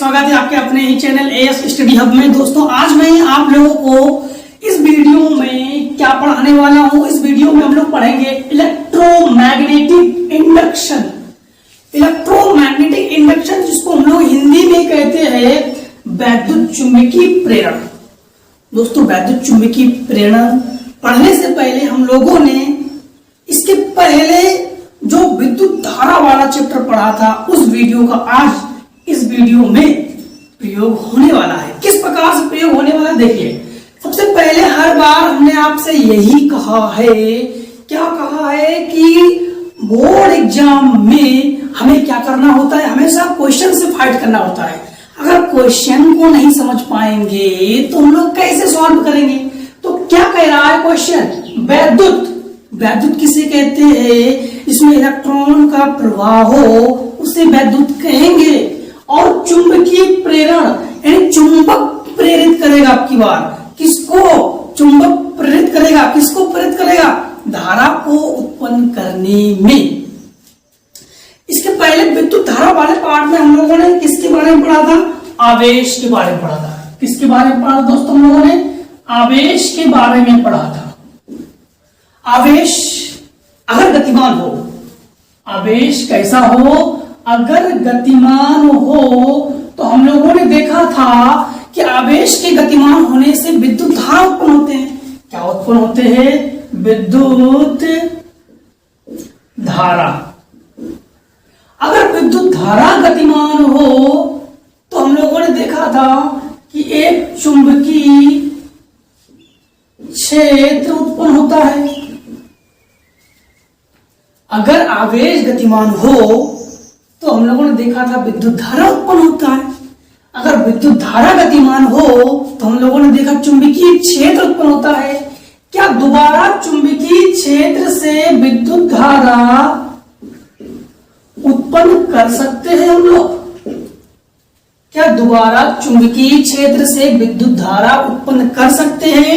स्वागत है आपके अपने ही चैनल एएस स्टडी हब में। दोस्तों आज मैं आप लोगों को इस वीडियो में क्या पढ़ाने वाला हूं। इस वीडियो में हम लोग पढ़ेंगे इलेक्ट्रोमैग्नेटिक इंडक्शन। इलेक्ट्रोमैग्नेटिक इंडक्शन जिसको हम लोग हिंदी में कहते हैं वैद्युत चुंबकीय प्रेरण। दोस्तों वैद्युत चुंबकीय प्रेरण पढ़ने से पहले हम लोगों ने इसके पहले जो विद्युत धारा वाला चैप्टर पढ़ा था उस वीडियो का आज इस वीडियो में प्रयोग होने वाला है। किस प्रकार से प्रयोग होने वाला है देखिए। सबसे पहले हर बार हमने आपसे यही कहा है, क्या कहा है कि बोर्ड एग्जाम में हमें क्या करना होता है, हमेशा क्वेश्चन से फाइट करना होता है। अगर क्वेश्चन को नहीं समझ पाएंगे तो हम लोग कैसे सॉल्व करेंगे। तो क्या कह रहा है क्वेश्चन, वैद्युत किसे कहते हैं, इसमें इलेक्ट्रॉन का प्रवाह हो उसे वैद्युत कहेंगे। और चुंबकीय प्रेरण यानी चुंबक प्रेरित करेगा। आपकी बार किसको चुंबक प्रेरित करेगा, किसको प्रेरित करेगा, धारा को उत्पन्न करने में। इसके पहले विद्युत धारा वाले पार्ट में हम लोगों ने किसके बारे में पढ़ा था, आवेश के बारे में पढ़ा था। किसके बारे में पढ़ा दोस्तों, हम लोगों ने आवेश के बारे में पढ़ा था। आवेश अगर गतिमान हो, आवेश कैसा हो, अगर गतिमान हो तो हम लोगों ने देखा था कि आवेश के गतिमान होने से विद्युत धारा उत्पन्न होते हैं। क्या उत्पन्न होते हैं, विद्युत धारा। अगर विद्युत धारा गतिमान हो तो हम लोगों ने देखा था कि एक चुंबकीय क्षेत्र उत्पन्न होता है। अगर आवेश गतिमान हो तो हम लोगों ने देखा था विद्युत धारा उत्पन्न होता है। अगर विद्युत धारा गतिमान हो तो हम लोगों ने देखा चुंबकीय क्षेत्र उत्पन्न होता है। क्या दोबारा चुंबकीय क्षेत्र से विद्युत धारा उत्पन्न कर सकते हैं हम लोग, क्या दोबारा चुंबकीय क्षेत्र से विद्युत धारा उत्पन्न कर सकते हैं।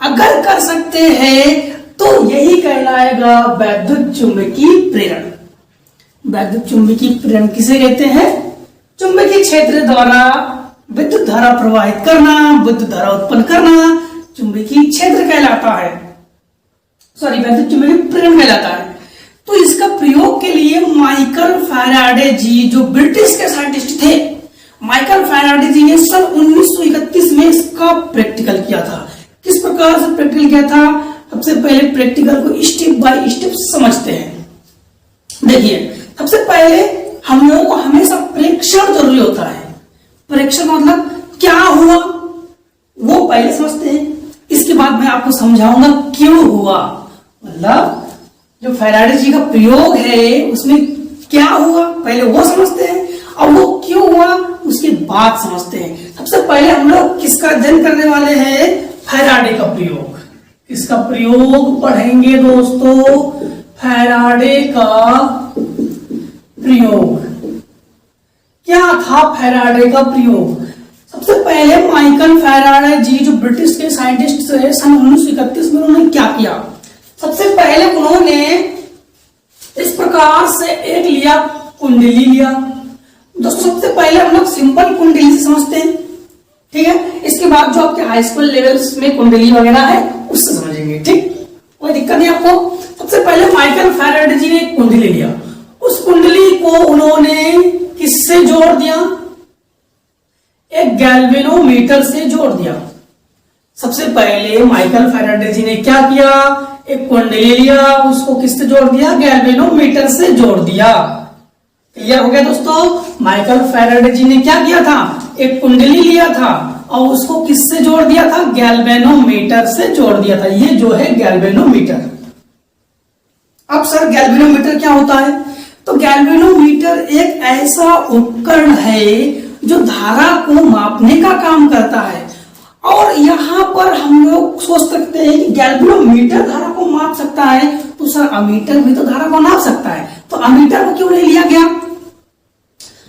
अगर कर सकते हैं तो यही कहलाएगा वैद्युत चुंबकीय प्रेरण। वैद्युत चुंबकीय प्रेरण किसे कहते हैं, चुंबकीय क्षेत्र द्वारा विद्युत धारा प्रवाहित करना, विद्युत धारा उत्पन्न करना चुंबकीय क्षेत्र कहलाता है, वैद्युत चुंबकीय प्रेरण कहलाता है। तो इसका प्रयोग के लिए माइकल फैराडे जी जो ब्रिटिश के साइंटिस्ट थे, माइकल फैराडे जी ने सन 1931 में इसका प्रैक्टिकल किया था। किस प्रकार से प्रैक्टिकल किया था, सबसे पहले प्रैक्टिकल को स्टेप बाय स्टेप समझते हैं। देखिए सबसे पहले हम लोगों को हमेशा प्रेक्षण जरूरी होता है। प्रेक्षण मतलब क्या हुआ वो पहले समझते हैं, इसके बाद मैं आपको समझाऊंगा क्यों हुआ। मतलब जो फैराडे जी का प्रयोग है उसमें क्या हुआ पहले वो समझते हैं और वो क्यों हुआ उसके बाद समझते हैं। सबसे पहले हम लोग किसका अध्ययन करने वाले हैं, फैराडे का प्रयोग। किसका प्रयोग पढ़ेंगे दोस्तों, फैराडे का प्रयोग। क्या था फैराडे का प्रयोग, सबसे पहले माइकल फैराडे जी जो ब्रिटिश के साइंटिस्ट थे सन 1931 में उन्होंने क्या किया, सबसे पहले उन्होंने इस प्रकार से एक लिया कुंडली लिया। दोस्तों सबसे पहले हम लोग सिंपल कुंडली से समझते हैं, ठीक है। इसके बाद जो आपके हाई स्कूल लेवल्स में कुंडली वगैरह है उससे समझेंगे, ठीक, कोई दिक्कत नहीं आपको। सबसे पहले माइकल फैराडे जी ने एक कुंडली लिया, उस कुंडली को उन्होंने किससे जोड़ दिया, एक गैल्वेनोमीटर से जोड़ दिया। सबसे पहले माइकल फैराडे जी ने क्या किया, एक कुंडली लिया, उसको किससे जोड़ दिया, गैल्वेनोमीटर से जोड़ दिया। क्लियर हो गया दोस्तों। माइकल फैराडे जी ने क्या किया था, एक कुंडली लिया था और उसको किससे जोड़ दिया था, गैल्वेनोमीटर से जोड़ दिया था। ये जो है गैल्वेनोमीटर। अब सर गैल्वेनोमीटर क्या होता है, तो गैल्वेनोमीटर एक ऐसा उपकरण है जो धारा को मापने का काम करता है। और यहाँ पर हम लोग सोच सकते हैं कि गैल्वेनोमीटर धारा को माप सकता है तो सर अमीटर भी तो धारा को नाप सकता है, तो अमीटर को क्यों नहीं लिया गया।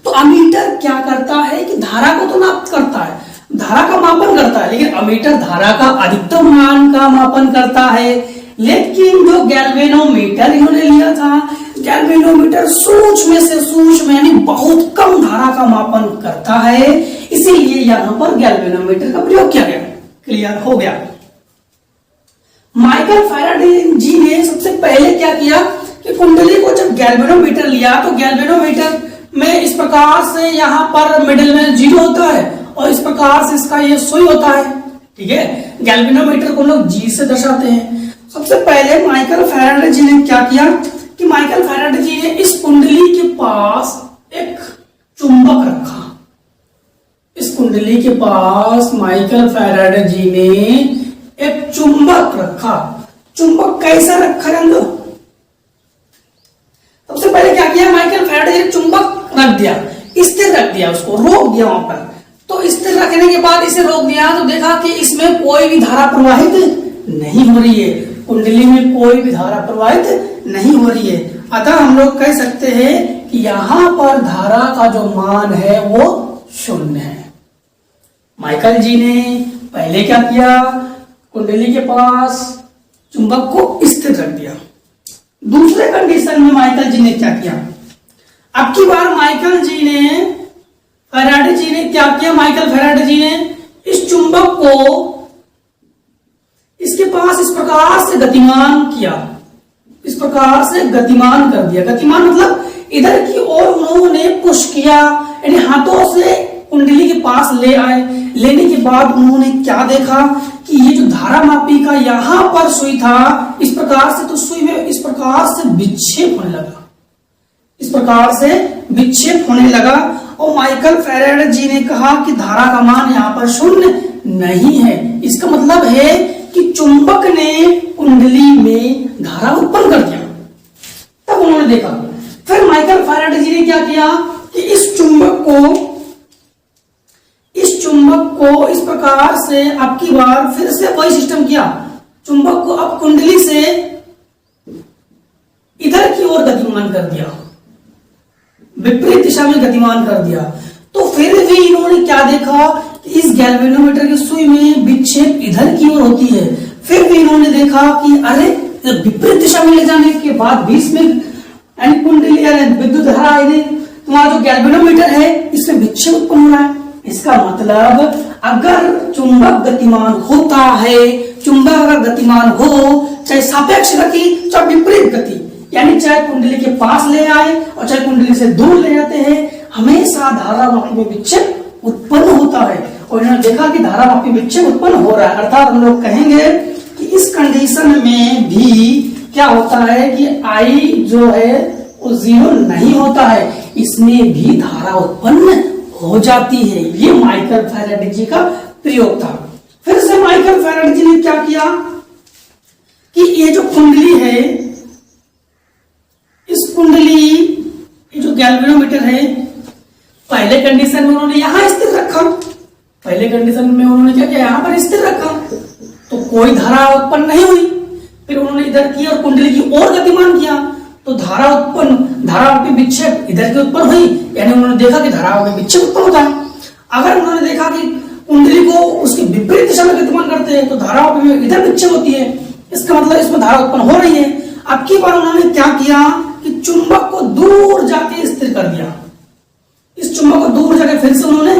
तो अमीटर क्या करता है कि धारा को तो नाप करता है, धारा का मापन करता है, लेकिन अमीटर धारा का अधिकतम मान का मापन करता है। लेकिन जो गैल्वेनोमीटर इन्होंने लिया था, गैल्वेनोमीटर सूक्ष्म से सूक्ष्म यानी बहुत कम धारा का मापन करता रखा है, इसीलिए यहां पर गैल्वेनोमीटर का प्रयोग किया गया। क्लियर हो गया। माइकल फैराडे जी ने सबसे पहले क्या किया कि कुंडली को जब गैल्वेनोमीटर लिया तो गैल्वेनोमीटर में इस प्रकार से यहां पर मिडिल में 0 होता है और इस प्रकार से इसका ये सुई होता है। ठीक है, गैल्वेनोमीटर को लोग G से दर्शाते हैं। सबसे पहले माइकल फैराडे जी ने क्या किया कि माइकल फैराडे जी ने इस कुंडली के पास एक चुंबक रखा। इस कुंडली के पास माइकल फैराडे जी ने एक चुंबक रखा। चुंबक कैसा रखा जानो? सबसे पहले क्या किया, माइकल फैराडे जी ने चुंबक रख दिया, स्थिर रख दिया, उसको रोक दिया वहां पर। तो स्थिर रखने के बाद इसे रोक दिया तो देखा कि इसमें कोई भी धारा प्रवाहित नहीं हो रही है, कुंडली में कोई भी धारा प्रवाहित नहीं हो रही है। अतः हम लोग कह सकते हैं कि यहां पर धारा का जो मान है वो 0 है। माइकल जी ने पहले क्या किया, कुंडली के पास चुंबक को स्थिर रख दिया। दूसरे कंडीशन में माइकल जी ने क्या किया, अब की बार माइकल जी ने फैराडे जी ने क्या किया, माइकल फैराडे जी ने इस चुंबक को इसके पास इस प्रकार से गतिमान किया, इस प्रकार से गतिमान कर दिया। गतिमान मतलब इधर की ओर उन्होंने पुश किया, यानी हाथों से कुंडली के पास ले आए। लेने के बाद उन्होंने क्या देखा कि ये जो धारा मापी का यहां पर सुई था, इस प्रकार से तो सुई में इस प्रकार से विक्षेप होने लगा, इस प्रकार से विक्षेप होने लगा। और माइकल फैराडे जी ने कहा कि धारा का मान यहां पर 0 नहीं है। इसका मतलब है कि चुंबक ने कुंडली में धारा उत्पन्न कर दिया। तब उन्होंने देखा, फिर माइकल फैराडे जी ने क्या किया कि इस चुंबक को इस प्रकार से अब की बार फिर से वही सिस्टम किया, चुंबक को अब कुंडली से इधर की ओर गतिमान कर दिया, विपरीत दिशा में गतिमान कर दिया। तो फिर भी इन्होंने क्या देखा कि इस गैल्वेनोमीटर की सुई में विक्षेप इधर की ओर होती है। फिर भी इन्होंने देखा कि अरे विपरीत दिशा में ले जाने के बाद बीच में कुंडली विद्युत धारा आई नहीं, तुम्हारा जो गैल्वेनोमीटर है इसमें विक्षेप उत्पन्न हो रहा है। इसका मतलब अगर चुंबक गतिमान होता है, चुंबक अगर गतिमान हो, चाहे सापेक्ष गति चाहे विपरीत गति, यानी चाहे कुंडली के पास ले आए और चाहे कुंडली से दूर ले जाते हैं, हमेशा धारावाही में विक्षेप उत्पन्न होता है। और इन्होंने देखा कि धारावाही में विक्षेप उत्पन्न हो रहा है, अर्थात हम लोग कहेंगे कि इस कंडीशन में भी क्या होता है कि आई जो है वो 0 नहीं होता है, इसमें भी धारा उत्पन्न हो जाती है। ये माइकल फैराडे जी का प्रयोग था। फिर से माइकल फैराडे जी ने क्या किया कि ये जो कुंडली है, इस कुंडली जो गैल्वेनोमीटर है, पहले कंडीशन में उन्होंने यहां स्थिर रखा, पहले कंडीशन में उन्होंने क्या किया, यहां पर स्थिर रखा तो कोई धारा उत्पन्न नहीं हुई। फिर उन्होंने इधर की और कुंडली की ओर गतिमान किया तो धारा में विक्षेप इधर की उत्पन्न हुई, यानी उन्होंने देखा कि धारा में विक्षेप उत्पन्न होता है। अगर उन्होंने देखा कि कुंडली को उसके विपरीत दिशा में गतिमान करते हैं तो धारा में इधर विक्षेप होती है, इसका मतलब इसमें धारा उत्पन्न हो रही है। अब की बार उन्होंने क्या किया कि चुंबक को दूर जाके स्थिर कर दिया, इस चुंबक को दूर जाके फिर से उन्होंने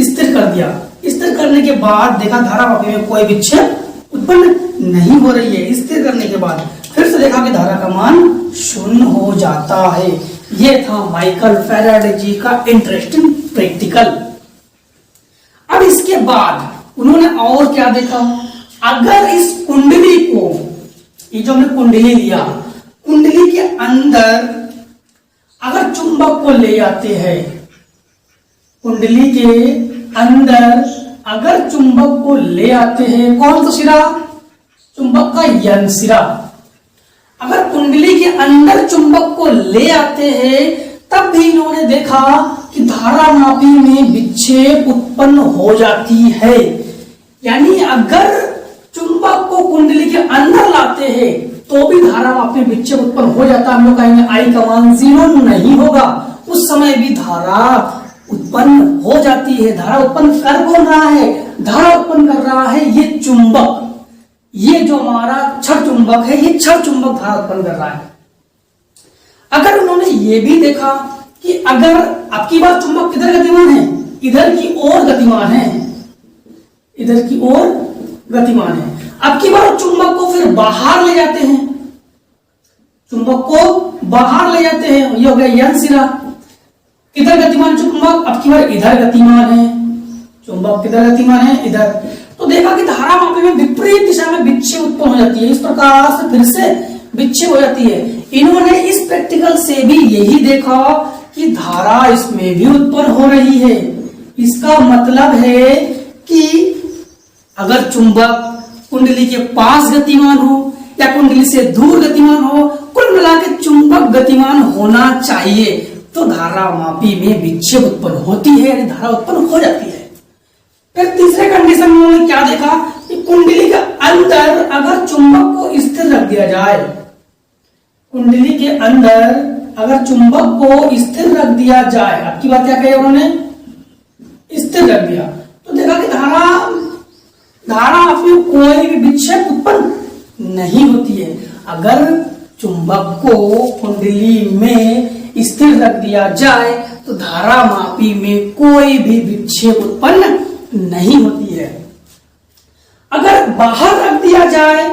स्थिर कर दिया। स्थिर करने के बाद देखा धारावाही में कोई विक्षेप उत्पन्न नहीं हो रही है। स्थिर करने के बाद फिर से देखा कि धारा का मान 0 हो जाता है। यह था माइकल फैराडे जी का इंटरेस्टिंग प्रैक्टिकल। अब इसके बाद उन्होंने और क्या देखा, अगर इस कुंडली को, ये जो हमने कुंडली लिया, कुंडली के अंदर अगर चुंबक को ले आते हैं, कुंडली के अंदर अगर चुंबक को ले आते हैं, कौन सा सिरा, चुंबक का यन सिरा, अगर कुंडली के अंदर चुंबक को ले आते हैं तब भी इन्होंने देखा कि धारामापी में विक्षेप उत्पन्न हो जाती है। यानी अगर चुंबक को कुंडली के अंदर लाते हैं तो भी धारामापी में विक्षेप उत्पन्न हो जाता है। हम लोग कहेंगे आई का मान 0 नहीं होगा, उस समय भी धारा उत्पन्न हो जाती है। धारा उत्पन्न कर कौन रहा है, धारा उत्पन्न कर रहा है ये चुंबक, ये जो हमारा क्षण चुंबक है, ये क्षण चुंबक धारा उत्पन्न कर रहा है। अगर उन्होंने ये भी देखा कि अगर आपकी बात चुंबक किधर गतिमान है, इधर की ओर गतिमान है, इधर की ओर गतिमान है। अब की बार चुंबक को फिर बाहर ले जाते हैं, चुंबक को बाहर ले जाते हैं, ये हो गया यन सिरा। किधर गतिमान चुंबक? अब की बार इधर गतिमान है, चुंबक किधर गतिमान है? इधर। तो देखा कि धारामापी में विपरीत दिशा में विक्षेप उत्पन्न हो जाती है, इस प्रकार से फिर से विक्षेप हो जाती है। इन्होंने इस प्रैक्टिकल से भी यही देखा कि धारा इसमें भी उत्पन्न हो रही है। इसका मतलब है कि अगर चुंबक कुंडली के पास गतिमान हो या कुंडली से दूर गतिमान हो, कुल मिलाकर चुंबक गतिमान होना चाहिए, तो धारामापी में विक्षेप उत्पन्न होती है, यानी धारा उत्पन्न हो जाती है। फिर तीसरे कंडीशन में उन्होंने क्या देखा कि कुंडली के अंदर अगर चुंबक को स्थिर रख दिया जाए, कुंडली के अंदर अगर चुंबक को स्थिर रख दिया जाए, आपकी बात क्या कही उन्होंने? स्थिर रख दिया, तो देखा कि धारा में कोई भी विक्षेप उत्पन्न नहीं होती है। अगर चुंबक को कुंडली में स्थिर रख दिया जाए तो धारामापी में कोई भी विक्षेप उत्पन्न नहीं होती है। अगर बाहर रख दिया जाए,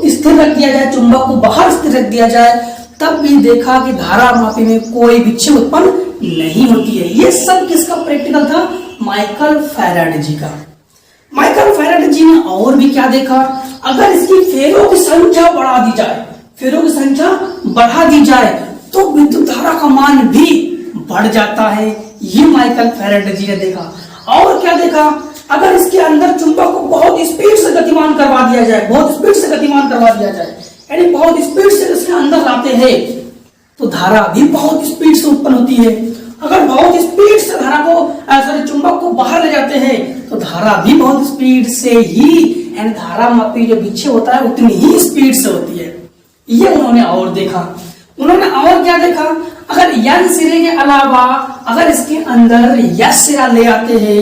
स्थिर रख दिया जाए, चुंबक को बाहर स्थिर रख दिया जाए, तब भी देखा कि धारामापी में कोई विक्षेप उत्पन्न नहीं होती है। ये सब किसका प्रैक्टिकल था? माइकल फैराडे जी का। माइकल फैराडे जी ने और भी क्या देखा? अगर इसकी फेरों की संख्या बढ़ा दी जाए, फेरों की संख्या बढ़ा दी जाए तो विद्युत धारा का मान भी बढ़ जाता है। ये माइकल फैराडे जी ने देखा। और क्या देखा? अगर इसके अंदर चुंबक को बहुत स्पीड से गतिमान करवा दिया जाए, बहुत स्पीड से गतिमान करवा दिया जाए, यानी बहुत स्पीड से इसके अंदर लाते हैं, तो धारा भी बहुत स्पीड से उत्पन्न होती है। अगर बहुत स्पीड से धारा को चुंबक को बाहर ले जाते हैं तो धारा भी बहुत स्पीड से ही, यानी धारामापी जो विक्षेप होता है उतनी ही स्पीड से होती है। ये उन्होंने और देखा। उन्होंने और क्या देखा? अगर यन सिरे के अलावा अगर इसके अंदर यस सिरा ले आते हैं,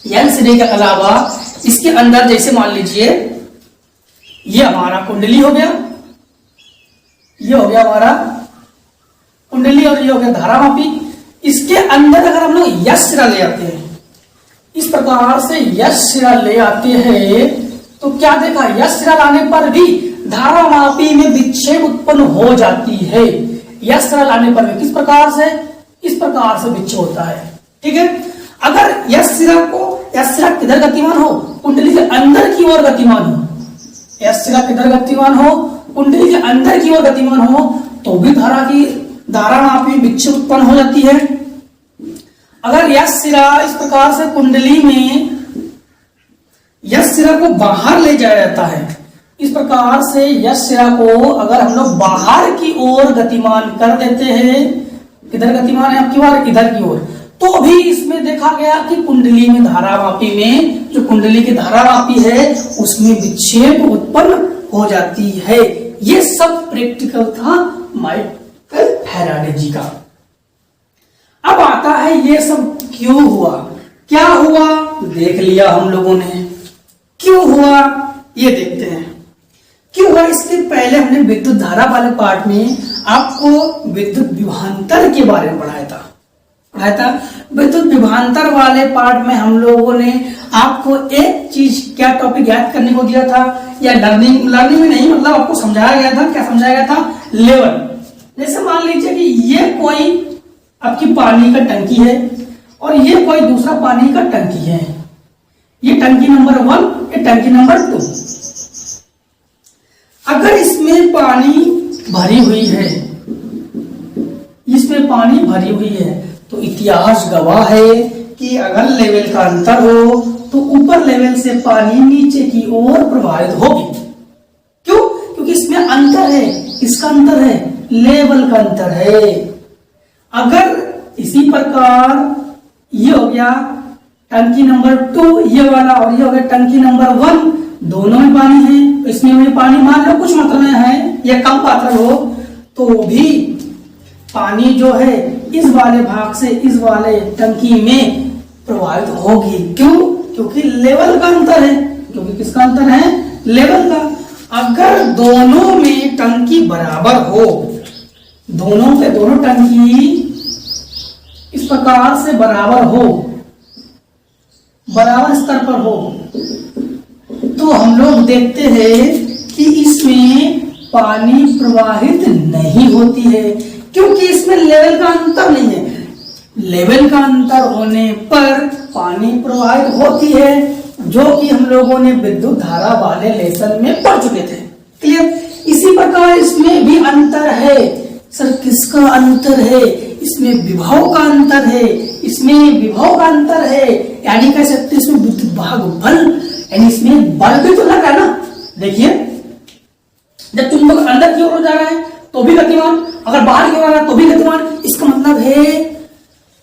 यन सिरे के अलावा इसके अंदर, जैसे मान लीजिए ये हमारा कुंडली हो गया, ये हो गया हमारा कुंडली और ये हो गया धारामापी। इसके अंदर अगर हम लोग यश सिरा ले आते हैं, इस प्रकार से यश सिरा ले आते हैं, तो क्या देखा? यश सिरा लाने पर भी धारामापी में विक्षेप उत्पन्न हो जाती है। यश सिरा लाने पर भी किस प्रकार से? इस प्रकार से विक्षेप होता है। ठीक है। अगर यश सिरा किधर गतिमान हो? कुंडली के अंदर की ओर गतिमान हो। यश सिरा किधर गतिमान हो? कुंडली के अंदर की ओर गतिमान हो, तो भी धारामापी में विक्षेप उत्पन्न हो जाती है। अगर यश सिरा इस प्रकार से कुंडली में यश सिरा को बाहर ले जाया जाता है, इस प्रकार से यश सिरा को अगर हम लोग बाहर की ओर गतिमान कर देते हैं, किधर गतिमान है आपकी बार? इधर की ओर, तो भी इसमें देखा गया कि कुंडली में धारामापी में, जो कुंडली की धारामापी है उसमें विक्षेप उत्पन्न हो जाती है। ये सब प्रैक्टिकल था माइकल फैराडे जी का। अब आता है ये सब क्यों हुआ, क्या हुआ, देख लिया हम लोगों ने। क्यों हुआ ये देखते हैं। क्यों हुआ, इसके पहले हमने विद्युत धारा वाले पार्ट में आपको विद्युत विभवांतर के बारे में पढ़ाया था। विद्युत विभवांतर वाले पार्ट में हम लोगों ने आपको एक चीज, क्या टॉपिक याद करने को दिया था, या लर्निंग में नहीं, मतलब आपको समझाया गया था। क्या समझाया गया था? लेवल। जैसे मान लीजिए कि ये कोई आपकी पानी का टंकी है और ये कोई दूसरा पानी का टंकी है। ये टंकी नंबर 1, ये टंकी नंबर 2। अगर इसमें पानी भरी हुई है, इसमें पानी भरी हुई है, तो इतिहास गवाह है कि अगर लेवल का अंतर हो तो ऊपर लेवल से पानी नीचे की ओर प्रवाहित होगी। क्यों? क्योंकि इसमें अंतर है, इसका अंतर है, लेवल का अंतर है। अगर इसी प्रकार ये हो गया टंकी नंबर 2 ये वाला, और ये हो गया टंकी नंबर 1, दोनों में पानी है, तो इसमें में पानी मान लो कुछ मात्रा में है या कम मात्रा हो, तो भी पानी जो है इस वाले भाग से इस वाले टंकी में प्रवाहित होगी। क्यों? क्योंकि लेवल का अंतर है। क्योंकि किसका अंतर है? लेवल का। अगर दोनों में टंकी बराबर हो, दोनों टंकी इस प्रकार से बराबर हो, बराबर स्तर पर हो, तो हम लोग देखते हैं कि इसमें पानी प्रवाहित नहीं होती है, क्योंकि इसमें लेवल का अंतर नहीं है। लेवल का अंतर होने पर पानी प्रवाहित होती है, जो कि हम लोगों ने विद्युत धारा वाले लेसन में पढ़ चुके थे। क्लियर? इसी प्रकार इसमें भी अंतर है। सर किसका अंतर है? इसमें विभव का अंतर है, इसमें विभव का अंतर है, यानी कह सकते हैं इसमें विद्युत भाग बल, यानी इसमें बल भी तो लग रहा है ना। देखिए, जब चुंबक अंदर की ओर हो जा रहा है तो भी गतिमान, अगर बाहर की ओर आ रहा है तो भी गतिमान। इसका मतलब है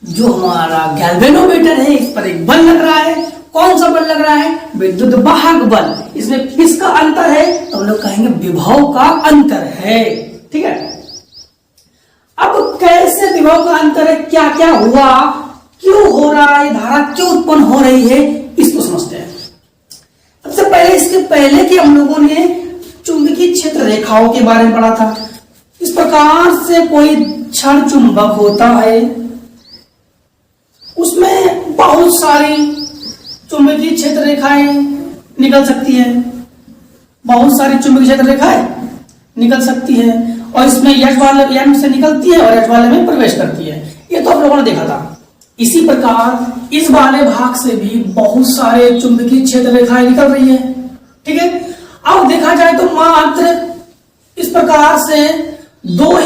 जो हमारा गैल्वेनोमीटर है इस पर एक बल लग रहा है। कौन सा बल लग रहा है? विद्युत वाहक बल। इसमें किसका अंतर है? तो हम लोग कहेंगे विभव का अंतर है। ठीक है, अब कैसे विभव का अंतर है, क्या क्या हुआ, क्यों हो रहा है, धारा क्यों उत्पन्न हो रही है, इसको समझते हैं। सबसे पहले, इसके पहले कि हम लोगों ने चुंबकीय क्षेत्र रेखाओं के बारे में पढ़ा था। इस प्रकार से कोई क्षण चुंबक होता है, उसमें बहुत सारी चुंबकीय क्षेत्र रेखाएं निकल सकती है, बहुत सारी चुंबकीय क्षेत्र रेखाएं निकल सकती है, और इसमें यश वाले एंड से निकलती है और यश वाले में प्रवेश करती है। ये तो आप लोगों ने देखा था। इसी प्रकार इस वाले भाग से भी बहुत सारे चुंबकीय क्षेत्र रेखाएं निकल रही है। ठीक है, अब देखा जाए तो मात्र इस प्रकार से दो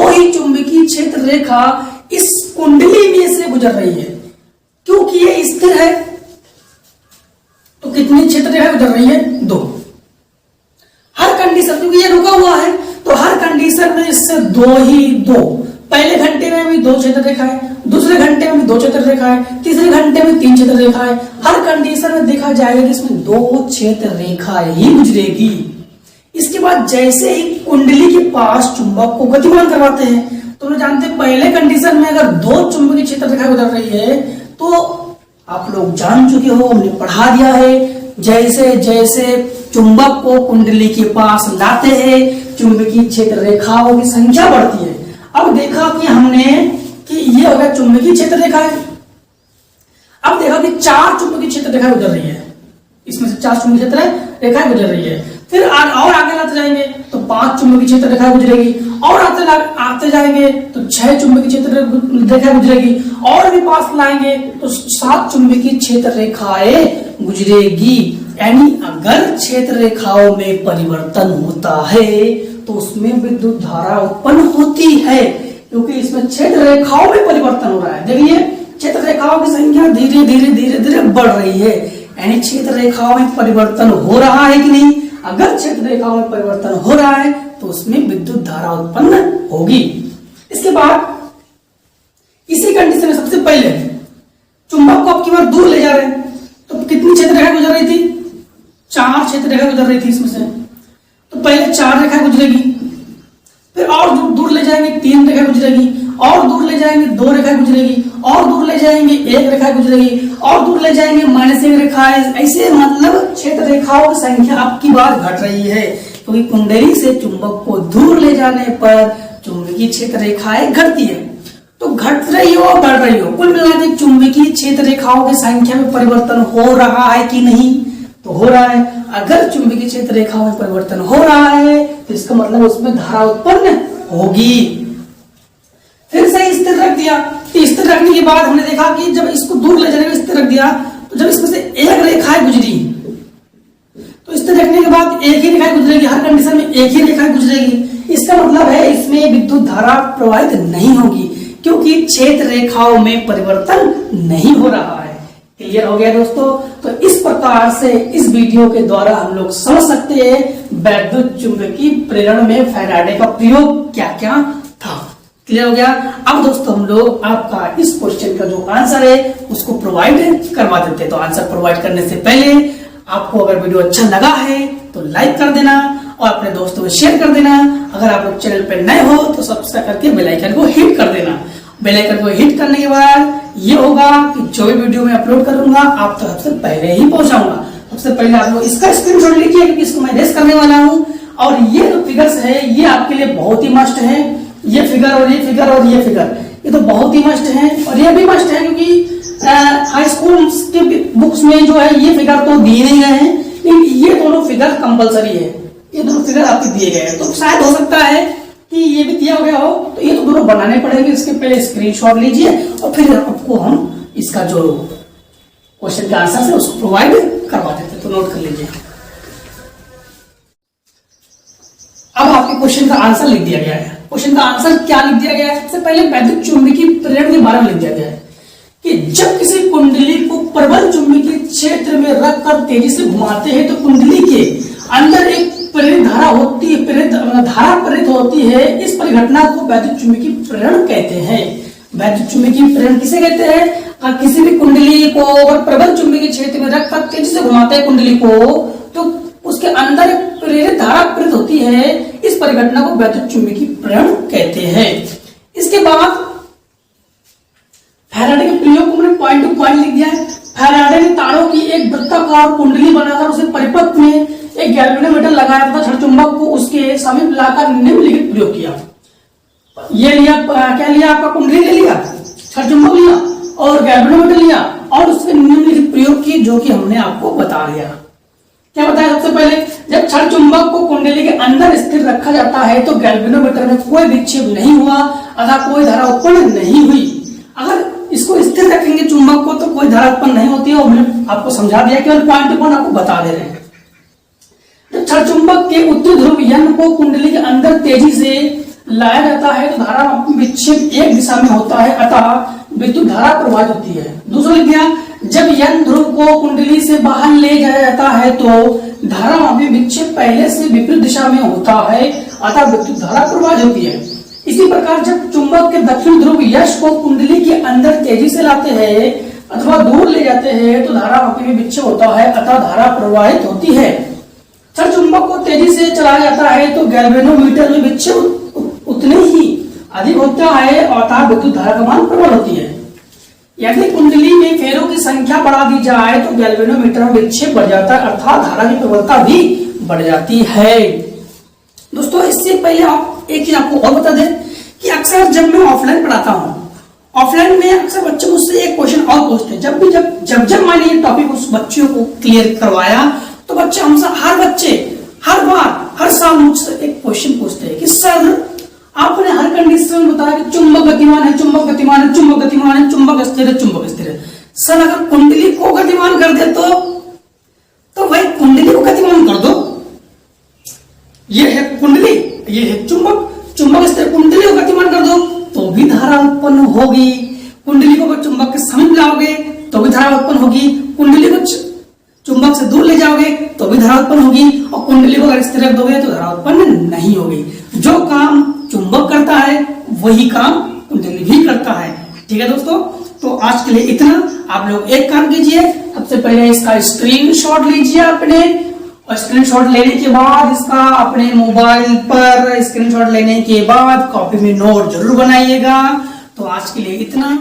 ही चुंबकीय क्षेत्र रेखा इस कुंडली में से गुजर रही है, क्योंकि ये स्थिर है। तो कितनी क्षेत्र रेखा गुजर रही है? दो। हर कंडीशन, क्योंकि ये रुका हुआ है, तो हर कंडीशन में इससे दो। पहले घंटे में भी 2 क्षेत्र रेखाएं, दूसरे घंटे में भी 2 क्षेत्र रेखाएं, तीसरे घंटे में 3 क्षेत्र रेखाएं। हर कंडीशन में देखा जाएगा कि इसमें 2 क्षेत्र रेखाएं ही गुजरेगी। इसके बाद जैसे ही कुंडली के पास चुंबक को गतिमान करवाते हैं, तो हम जानते हैं पहले कंडीशन में अगर 2 चुंबकीय क्षेत्र रेखा गुजर रही है, तो आप लोग जान चुके हो, हमने पढ़ा दिया है, जैसे जैसे चुंबक को कुंडली के पास लाते हैं, चुंबकीय क्षेत्र रेखाओं की संख्या बढ़ती है। अब देखा कि हमने कि ये हो गया चुंबकीय क्षेत्र रेखा है। अब देखा कि 4 चुंबकीय क्षेत्र रेखा गुजर रही है, इसमें से 4 चुंबकीय क्षेत्र रेखाएं गुजर रही है। फिर और आगे लाते जाएंगे तो 5 चुंबकीय क्षेत्र रेखाएं गुजरेगी, और आते जाएंगे तो 6 चुंबकीय क्षेत्र रेखाएं गुजरेगी, और भी पास लाएंगे तो 7 चुंबकीय क्षेत्र रेखाएं गुजरेगी। यानी अगर क्षेत्र रेखाओं में परिवर्तन होता है तो उसमें विद्युत धारा उत्पन्न होती है, क्योंकि इसमें क्षेत्र रेखाओं में परिवर्तन हो रहा है। देखिए, क्षेत्र रेखाओं की संख्या धीरे धीरे बढ़ रही है, यानी क्षेत्र रेखाओं में परिवर्तन हो रहा है कि नहीं। अगर क्षेत्र रेखाओं में परिवर्तन हो रहा है तो उसमें विद्युत धारा उत्पन्न होगी। इसके बाद इसी कंडीशन में सबसे पहले चुंबक को आपकी बार दूर ले जा रहे हैं, तो कितनी क्षेत्र रेखा गुजर रही थी? 4 क्षेत्र रेखा गुजर रही थी इसमें से। तो पहले 4 रेखा गुजरेगी, फिर और दूर ले जाएंगे 3 रेखा गुजरेगी, और दूर ले जाएंगे 2 रेखा गुजरेगी, और दूर ले जाएंगे 1 रेखा गुजरेगी, और दूर ले जाएंगे -1 रेखा। ऐसे मतलब क्षेत्र रेखाओं की संख्या अब की बार घट रही है, क्योंकि कुंडली से चुंबक को दूर ले जाने पर चुंबकीय क्षेत्र रेखाएं घटती है। तो घट रही हो बढ़ रही हो, कुल मिलाकर चुंबकीय क्षेत्र रेखाओं की संख्या में परिवर्तन हो रहा है कि नहीं? तो हो रहा है। अगर चुंबकीय क्षेत्र रेखाओं में परिवर्तन हो रहा है तो इसका मतलब उसमें धारा उत्पन्न होगी। फिर से स्थिर रख दिया, स्थिर रखने के बाद हमने देखा कि जब इसको दूर ले जाने में स्थिर रख दिया, तो जब इसमें से 1 रेखा गुजरी, तो स्थिर रखने के बाद 1 ही रेखा गुजरेगी, हर कंडीशन में 1 ही रेखा गुजरेगी। इसका मतलब है इसमें विद्युत धारा प्रवाहित नहीं होगी, क्योंकि क्षेत्र रेखाओं में परिवर्तन नहीं हो रहा है। क्लियर हो गया दोस्तों? तो इस प्रकार से इस वीडियो के द्वारा हम लोग समझ सकते हैं वैद्युत चुंबकीय प्रेरण में फैराडे का प्रयोग क्या क्या था। क्लियर हो गया? अब दोस्तों हम लोग आपका इस क्वेश्चन का जो आंसर है उसको प्रोवाइड करवा देते हैं। तो आंसर प्रोवाइड करने से पहले आपको अगर वीडियो अच्छा लगा है तो लाइक कर देना और अपने दोस्तों में शेयर कर देना। अगर आप लोग चैनल पर नए हो तो सब्सक्राइब करके बेल आइकन को हिट कर देना। बेल आइकन को हिट करने के बाद ये होगा कि जो भी वीडियो मैं अपलोड करूंगा आप तो सबसे पहले ही पहुंचाऊंगा। सबसे पहले आप लोग इसका स्क्रीनशॉट लीजिए, क्योंकि इसको मैं रेस करने वाला हूं। और ये जो फिगर्स है ये आपके लिए बहुत ही मस्ट है। ये फिगर और ये फिगर और ये फिगर, ये तो बहुत ही मस्ट है, और ये भी मस्ट है क्योंकि हाई स्कूल के बुक्स में जो है ये फिगर तो दिए नहीं गए हैं, लेकिन ये दोनों फिगर कंपलसरी है, ये दोनों फिगर आपके दिए गए हैं। तो शायद हो सकता है कि ये भी दिया गया हो, तो ये तो दोनों बनाने पड़ेंगे। इसके पहले स्क्रीनशॉट लीजिए और फिर आपको हम इसका जो क्वेश्चन का आंसर है उसको प्रोवाइड करवा देते हैं, तो नोट कर लीजिए। अब आपके क्वेश्चन का आंसर लिख दिया गया है। क्वेश्चन का आंसर क्या लिख दिया गया है? सबसे पहले वैद्युत चुंबकीय प्रेरण के बारे में लिख दिया गया है कि जब किसी कुंडली को प्रबल चुंबकीय क्षेत्र में रखकर तेजी से घुमाते हैं तो कुंडली के अंदर एक प्रेरित धारा होती है, धारा प्रेरित होती है। इस परिघटना को वैद्युत चुंबकीय प्रेरण कहते हैं। वैद्युत चुंबकीय प्रेरण किसे कहते हैं? किसी भी कुंडली को अगर प्रबल चुंबकीय क्षेत्र में रखकर तेजी से घुमाते हैं कुंडली को, तो उसके अंदर एक प्रेरित धारा प्रेरित होती है। इस परिघटना को वैद्युत चुंबकीय प्रेरण कहते हैं। इसके बाद फैराडे के प्रयोग को मैंने पॉइंट टू पॉइंट लिख दिया है। फैराडे ने तारों की एक वृत्ताकार कुंडली बनाकर उसे परिपथ में एक गैल्वेनोमीटर लगाया तथा छड़ चुंबक को उसके समीप लाकर निम्नलिखित प्रयोग किया। ये लिया, क्या लिया? आपका कुंडली ले लिया, छड़ चुंबक लिया और गैल्वेनोमीटर लिया और उसके निम्नलिखित प्रयोग किए, जो कि हमने आपको बता दिया। क्या बताया? सबसे पहले जब छड़ चुंबक को कुंडली के अंदर स्थिर रखा जाता है तो गैल्वेनोमीटर में कोई विक्षेप नहीं हुआ अथवा कोई धारा उत्पन्न नहीं हुई। अगर इसको स्थिर रखेंगे चुंबक को तो कोई धारा उत्पन्न नहीं होती है, और मैंने आपको समझा दिया, केवल पॉइंट टू पॉइंट आपको बता दे रहे हैं। जब छड़ चुंबक के उत्तरी ध्रुव यन को कुंडली के अंदर तेजी से लाया जाता है तो धारा विक्षेप एक दिशा में होता है, अतः विद्युत धारा प्रवाहित होती है। दूसरा लिख दिया, जब यन ध्रुव को कुंडली से बाहर ले जाया जाता है तो धारा विक्षेप पहले से विपरीत दिशा में होता है, अतः विद्युत धारा प्रवाहित होती है। इसी प्रकार जब चुंबक के दक्षिण ध्रुव यश को कुंडली के अंदर तेजी से लाते हैं अथवा दूर ले जाते हैं तो धारा में विक्षेप होता है, अतः धारा प्रवाहित होती है। छड़ चुंबक को तेजी से चलाया जाता है तो गैल्वेनोमीटर में विक्षेप उतने ही अधिक होता है, अतः विद्युत धारा का मान प्रबल होती है। यदि कुंडली में फेरों की संख्या बढ़ा दी जाए तो गैल्वेनोमीटर में विक्षेप बढ़ जाता है, अर्थात धारा की प्रबलता भी बढ़ जाती है। दोस्तों, इससे पहले आप एक चीज आपको और बता दें कि अक्सर जब मैं ऑफलाइन पढ़ाता हूँ, ऑफलाइन में अक्सर बच्चे मुझसे एक क्वेश्चन और पूछते हैं। जब मैंने ये टॉपिक उस बच्चों को क्लियर करवाया तो बच्चे हमसे हर बार हर साल मुझसे एक क्वेश्चन पूछते हैं कि सर आपने हर कंडीशन में बताया कि चुंबक गतिमान है, चुंबक गतिमान है, चुंबक गतिमान है, चुंबक स्थिर है, चुंबक स्थिर है। सर अगर कुंडली को गतिमान कर दे तो भाई कुंडली को गतिमान कर दो। ये है कुंडली, ये है चुंबक, चुंबक स्थिर, कुंडली को गतिमान कर दो तो भी धारा उत्पन्न होगी। कुंडली को चुंबक के समीप लाओगे तो भी धारा उत्पन्न होगी। कुंडली को चुंबक से दूर ले जाओगे तो भी धारा उत्पन्न होगी, और कुंडली को अगर स्थिर रख दोगे तो धारा उत्पन्न नहीं होगी। जो काम चुंबक करता है वही काम कुंडली भी करता है। ठीक है दोस्तों, तो आज के लिए इतना। आप लोग एक काम कीजिए, सबसे पहले इसका स्क्रीनशॉट लीजिए अपने, और स्क्रीनशॉट लेने के बाद इसका अपने मोबाइल पर स्क्रीनशॉट लेने के बाद कॉपी में नोट जरूर बनाइएगा। तो आज के लिए इतना।